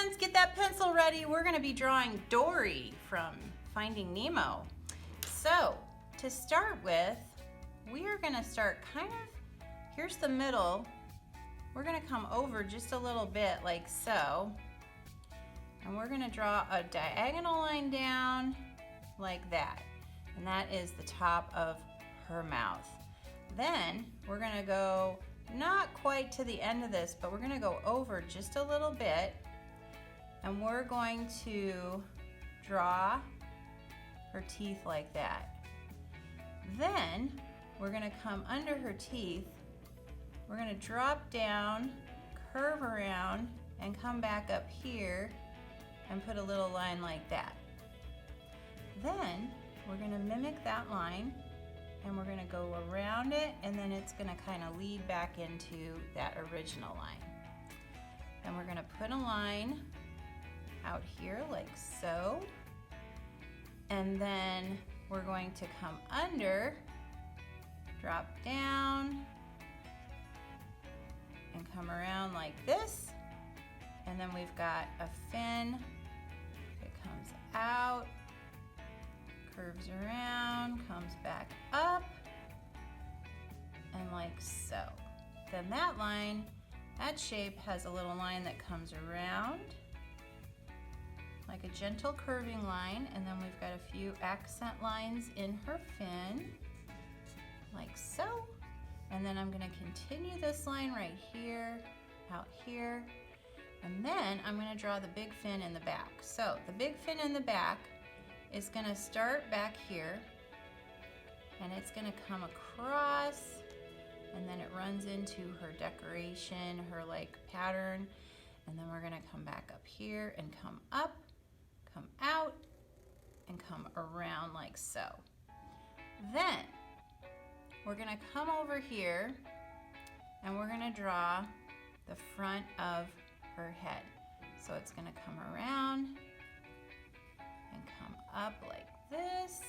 friends, get that pencil ready. We're gonna be drawing Dory from Finding Nemo. So, to start with, we are gonna start kind of, here's the middle. We're gonna come over just a little bit like so. And we're gonna draw a diagonal line down like that. And that is the top of her mouth. Then we're gonna go not quite to the end of this, but we're gonna go over just a little bit, and we're going to draw her teeth like that. Then we're gonna come under her teeth, we're gonna drop down, curve around, and come back up here and put a little line like that. Then we're gonna mimic that line, and we're gonna go around it, and then it's gonna kind of lead back into that original line. And we're gonna put a line out here like so. And then we're going to come under, drop down, and come around like this. And then we've got a fin that comes out, curves around, comes back up, and like so. Then that line, that shape has a little line that comes around, like a gentle curving line, and then we've got a few accent lines in her fin, like so. And then I'm gonna continue this line right here, out here, and then I'm gonna draw the big fin in the back. So the big fin in the back is gonna start back here, and it's gonna come across, and then it runs into her decoration, her like pattern, and then we're gonna come back up here and come up, come out, and come around like so. Then we're gonna come over here, and we're gonna draw the front of her head. So it's gonna come around and come up like this.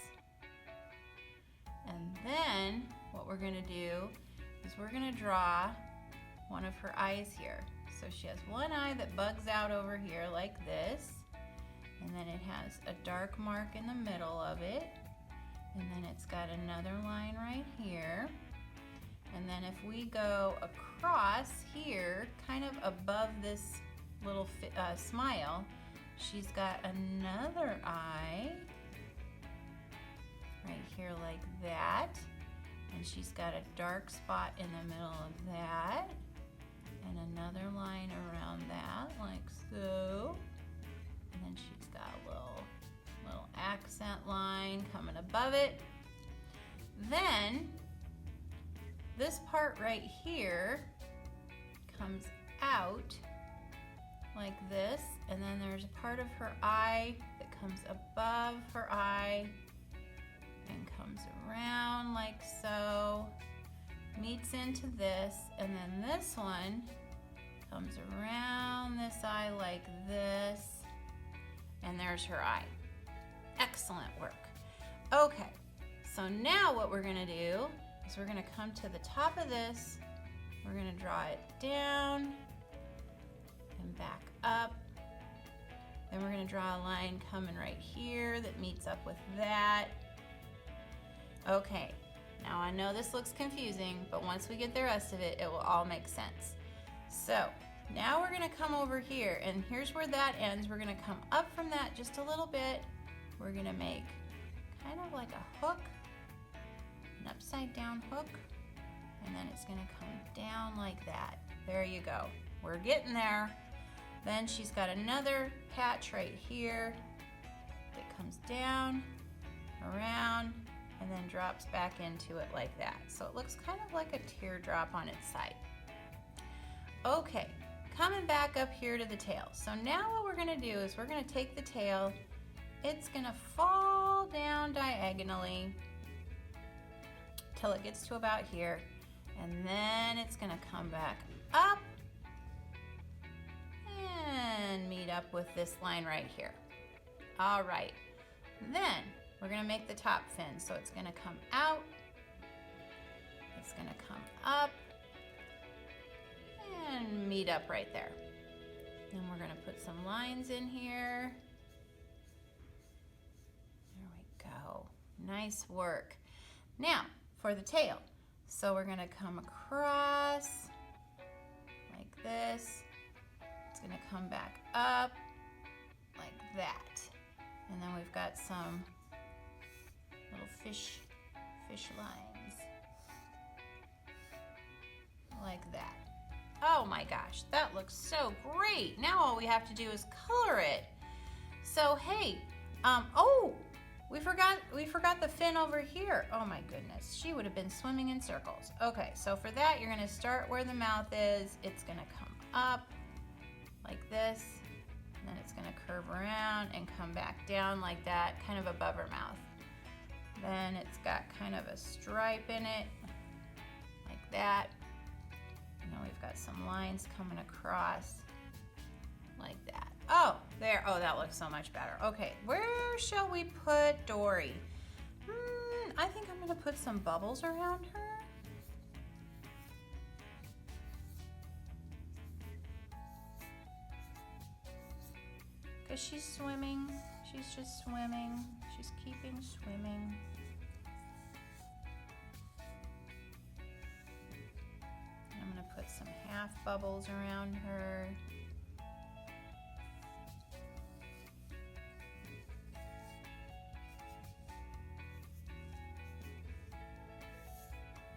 And then what we're gonna do is we're gonna draw one of her eyes here. So she has one eye that bugs out over here like this, and then it has a dark mark in the middle of it, and then it's got another line right here. And then if we go across here, kind of above this little smile, she's got another eye right here like that, and she's got a dark spot in the middle of that, and another line around that like so, and then she's got a little accent line coming above it. Then this part right here comes out like this, and then there's a part of her eye that comes above her eye and comes around like so, meets into this, and then this one comes around this eye like this, and there's her eye. Excellent work. Okay, so now what we're gonna do is we're gonna come to the top of this, we're gonna draw it down and back up. Then we're gonna draw a line coming right here that meets up with that. Okay, now I know this looks confusing, but once we get the rest of it, it will all make sense. So now we're gonna come over here, and here's where that ends. We're gonna come up from that just a little bit. We're gonna make kind of like a hook, an upside down hook, and then it's gonna come down like that. There you go. We're getting there. Then she's got another patch right here that comes down, around, and then drops back into it like that. So it looks kind of like a teardrop on its side. Okay, coming back up here to the tail. So now what we're gonna do is we're gonna take the tail, it's gonna fall down diagonally till it gets to about here, and then it's gonna come back up and meet up with this line right here. All right, then we're gonna make the top fin. So it's gonna come out, it's gonna come up, and meet up right there. Then we're going to put some lines in here. There we go. Nice work. Now, for the tail. So we're going to come across like this. It's going to come back up like that. And then we've got some little fish lines like that. Oh my gosh, that looks so great. Now all we have to do is color it. So hey, oh, we forgot the fin over here. Oh my goodness, she would have been swimming in circles. Okay, so for that, you're gonna start where the mouth is. It's gonna come up like this, and then it's gonna curve around and come back down like that, kind of above her mouth. Then it's got kind of a stripe in it, like that. And now we've got some lines coming across like that. Oh, there. Oh, that looks so much better. Okay, where shall we put Dory? I think I'm going to put some bubbles around her. Because she's swimming. She's just swimming. She's keeping swimming. I'm going to put some half bubbles around her.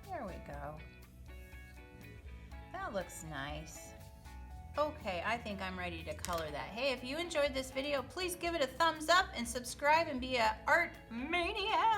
There we go. That looks nice. Okay, I think I'm ready to color that. Hey, if you enjoyed this video, please give it a thumbs up and subscribe and be an art maniac.